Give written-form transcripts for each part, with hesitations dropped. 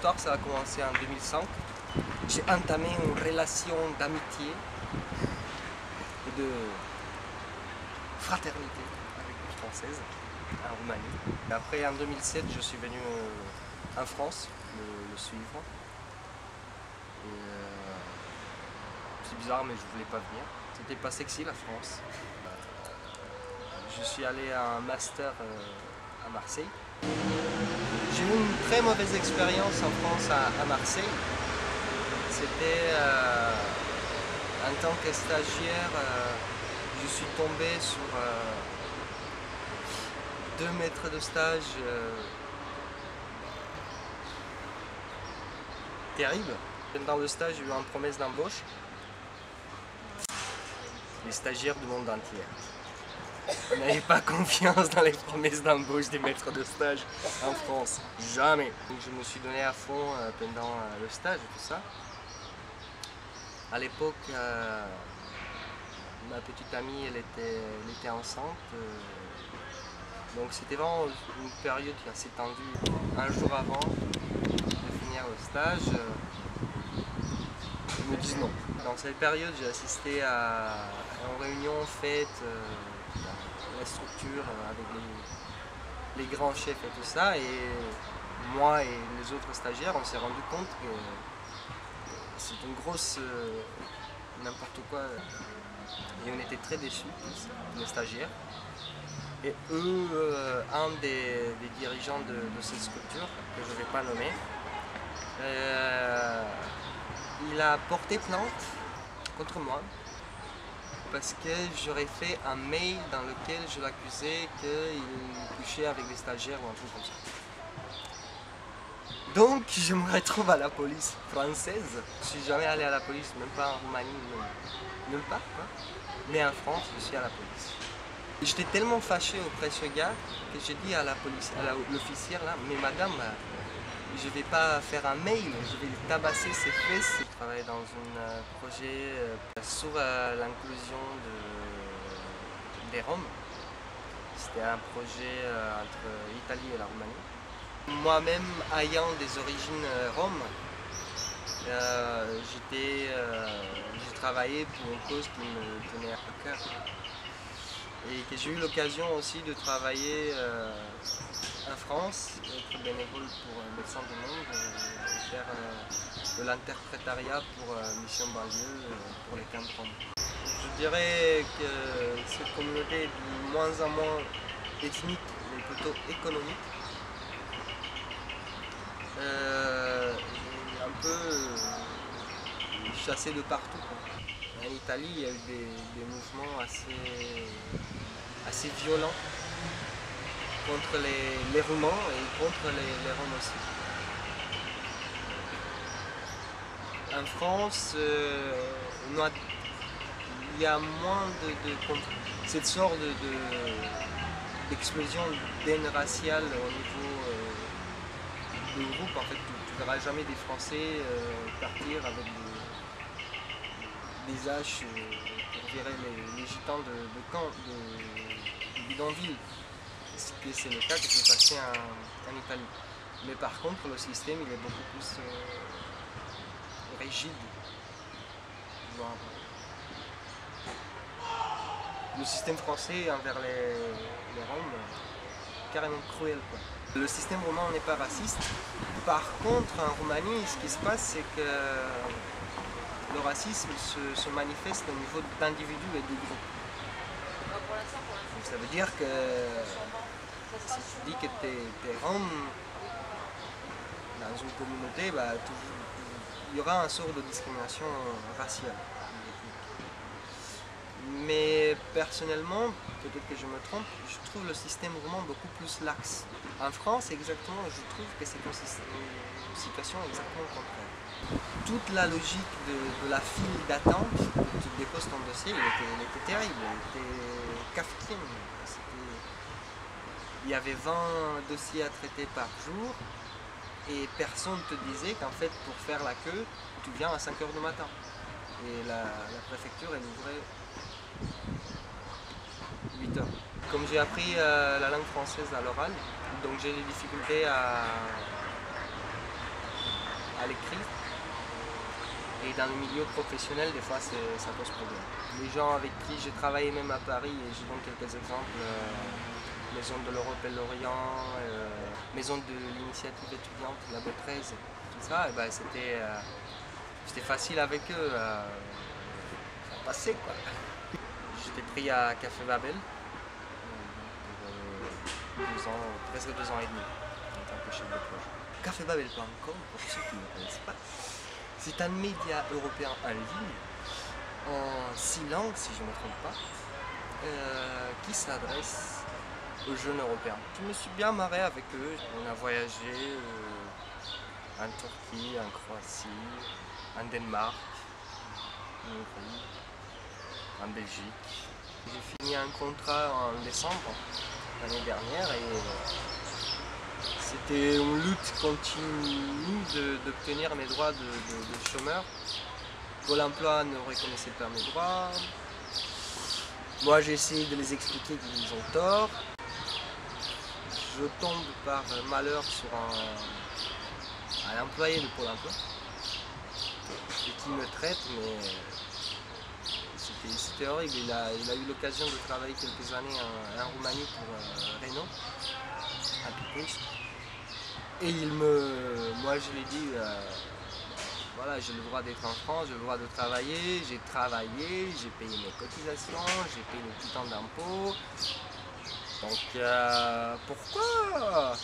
histoire, ça a commencé en 2005. J'ai entamé une relation d'amitié et de fraternité avec une Française en Roumanie. Et après, en 2007, je suis venu en France le suivre. C'est bizarre, mais je voulais pas venir. C'était pas sexy la France. Je suis allé à un master à Marseille. J'ai eu une très mauvaise expérience en France à Marseille. C'était en tant que stagiaire, je suis tombé sur 2 maîtres de stage terribles. Dans le stage, j'ai eu une promesse d'embauche. Les stagiaires du monde entier n'avaient pas confiance dans les promesses d'embauche des maîtres de stage en France. Jamais. Donc je me suis donné à fond pendant le stage et tout ça. À l'époque, ma petite amie, elle était enceinte. Donc c'était vraiment une période qui s'est tendue. Un jour avant de finir le stage, ils me disent non. Dans cette période, j'ai assisté à une réunion faite la structure avec les grands chefs et tout ça. Et moi et les autres stagiaires, on s'est rendu compte que c'est une grosse n'importe quoi. Et on était très déçus, les stagiaires. Et eux, un des dirigeants de cette structure, que je ne vais pas nommer, il a porté plainte contre moi parce que j'aurais fait un mail dans lequel je l'accusais qu'il couchait avec des stagiaires ou un truc comme ça. Donc je me retrouve à la police française. Je suis jamais allé à la police, même pas en Roumanie, nulle part, quoi. Mais en France, je suis à la police. J'étais tellement fâché auprès de ce gars que j'ai dit à la police, à l'officière là, mais madame, je ne vais pas faire un mail, je vais tabasser ses fesses. Je travaille dans un projet sur l'inclusion des Roms. C'était un projet entre l'Italie et la Roumanie. Moi-même, ayant des origines roms, j'ai travaillé pour une cause qui me tenait à cœur. Et que j'ai eu l'occasion aussi de travailler en France, être bénévole pour Médecins du Monde, faire de l'interprétariat pour Mission Banlieue pour les camps de Roms. Je dirais que cette communauté est de moins en moins ethnique, mais plutôt économique. Un peu chassée de partout, quoi. En Italie, il y a eu des mouvements assez violents contre les Roumains et contre les Roms aussi. En France, il y a moins de cette sorte d'explosion d'aine raciale au niveau du groupe. En fait, tu ne verras jamais des Français partir avec des haches pour virer les gitans de camp, de bidonville. C'est le cas qui s'est passé en Italie. Mais par contre, le système il est beaucoup plus rigide. Genre, le système français envers les Roms, carrément cruel, quoi. Le système roumain n'est pas raciste. Par contre, en Roumanie, ce qui se passe, c'est que le racisme se manifeste au niveau d'individus et de groupes. Ça veut dire que si tu dis que tu es Rom dans une communauté, bah, il y aura un sort de discrimination raciale. Mais personnellement, peut-être que je me trompe, je trouve le système roumain beaucoup plus lax. En France, exactement, je trouve que c'est une situation exactement contraire. Toute la logique de la file d'attente, tu déposes ton dossier, il était terrible, il était kafkien. Il y avait 20 dossiers à traiter par jour et personne ne te disait qu'en fait, pour faire la queue, tu viens à 5 h du matin. Et la préfecture, elle ouvrait 8 h. Comme j'ai appris la langue française à l'oral, donc j'ai des difficultés à l'écrit. Et dans le milieu professionnel, des fois, ça pose problème. Les gens avec qui j'ai travaillé même à Paris, et je donne quelques exemples, Maison de l'Europe et l'Orient, Maison de l'initiative étudiante, la B13, tout ça, et ben, c'était facile avec eux, ça passait quoi. J'étais pris à Café Babel pour 2 ans, presque 2 ans et demi, en tant que chef de projet. Cafébabel.com, pour ceux qui ne connaissent pas, c'est un média européen en ligne, en 6 langues si je ne me trompe pas, qui s'adresse aux jeunes européens. Je me suis bien marré avec eux. On a voyagé en Turquie, en Croatie, en Danemark, en Hongrie, en Belgique. J'ai fini un contrat en décembre l'année dernière et c'était une lutte continue d'obtenir mes droits de chômeur. Pôle emploi ne reconnaissait pas mes droits. Moi j'ai essayé de les expliquer qu'ils ont tort. Je tombe par malheur sur un employé de Pôle emploi et qui me traite, mais c'était horrible. Il a eu l'occasion de travailler quelques années en Roumanie pour Renault, à Pipouch. Et moi je lui ai dit, voilà, j'ai le droit d'être en France, j'ai le droit de travailler, j'ai travaillé, j'ai payé mes cotisations, j'ai payé le quittant d'impôts. Donc pourquoi?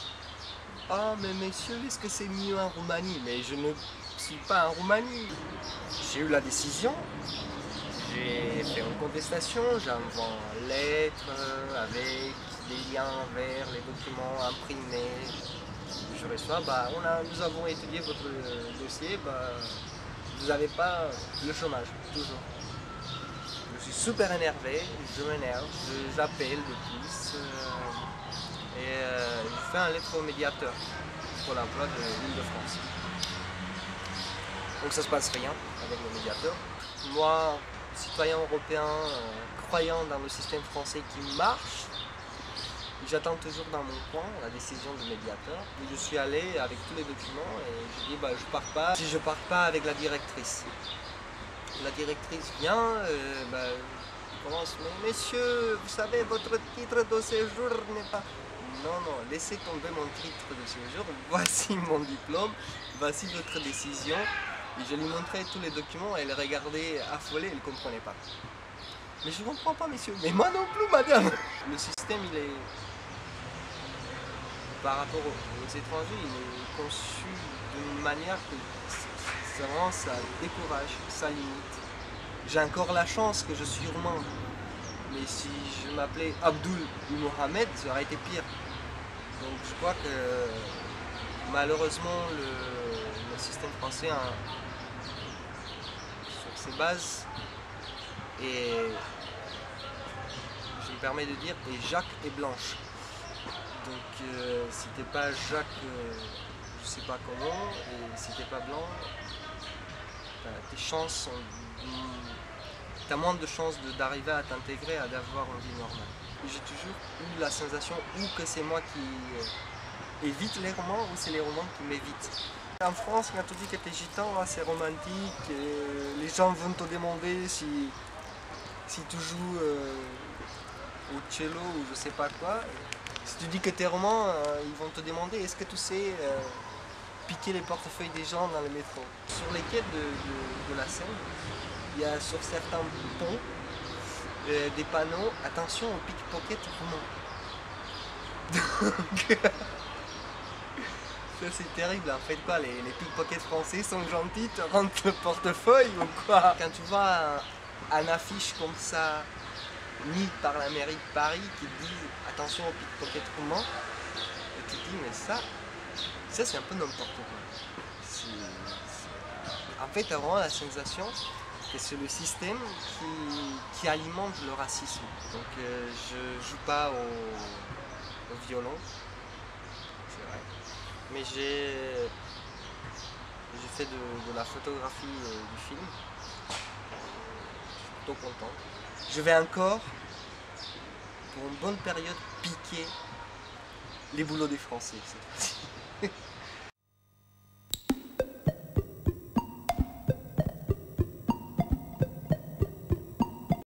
Ah mais messieurs, est-ce que c'est mieux en Roumanie? Mais je ne suis pas en Roumanie. J'ai eu la décision, j'ai fait une contestation, j'envoie une lettre avec les liens vers les documents imprimés. Je reçois, nous avons étudié votre dossier, vous n'avez pas le chômage, toujours. Je suis super énervé, je m'énerve, j'appelle de plus et je fais un lettre au médiateur pour l'emploi de l'Île-de-France. Donc ça se passe rien avec le médiateur. Moi, citoyen européen, croyant dans le système français qui marche, j'attends toujours dans mon coin la décision du médiateur. Je suis allé avec tous les documents et je dis je pars pas si je pars pas avec la directrice. La directrice vient, commence, mais messieurs, vous savez, votre titre de séjour n'est pas... Non, laissez tomber mon titre de séjour, voici mon diplôme, voici votre décision. Et je lui montrais tous les documents, elle regardait affolée, elle ne comprenait pas. Mais je ne comprends pas, messieurs, mais moi non plus, madame. Le système, il est... Par rapport aux étrangers, il est conçu d'une manière que vraiment ça décourage, ça limite. J'ai encore la chance que je suis roumain, mais si je m'appelais Abdul ou Mohamed, ça aurait été pire. Donc je crois que malheureusement le système français sur ses bases, et je me permets de dire, et Jacques et Blanche. Donc si t'es pas Jacques, je sais pas comment, et si t'es pas blanc, tes chances sont... T'as moins de chances d'arriver à t'intégrer, à d'avoir une vie normale. J'ai toujours eu la sensation ou que c'est moi qui évite les romans, ou c'est les romans qui m'évitent. En France, quand tu dis que t'es gitan, c'est romantique, et les gens vont te demander si tu joues au cello ou je sais pas quoi. Si tu dis que t'es roman, ils vont te demander est-ce que tu sais piquer les portefeuilles des gens dans le métro. Sur les quais de la Seine, il y a sur certains ponts des panneaux « Attention aux pickpockets romains ». Donc, ça c'est terrible, en fait quoi, les pickpockets français sont gentils, te rentrent le portefeuille ou quoi? Quand tu vois un affiche comme ça, mis par la mairie de Paris, qui dit « Attention aux pickpockets romains », et tu te dis mais ça c'est un peu n'importe quoi. En fait, tu as vraiment la sensation que c'est le système qui alimente le racisme. Donc je joue pas au violon, c'est vrai, mais j'ai fait de la photographie du film. Je suis plutôt content. Je vais encore, pour une bonne période, piquer les boulots des Français cette fois-ci.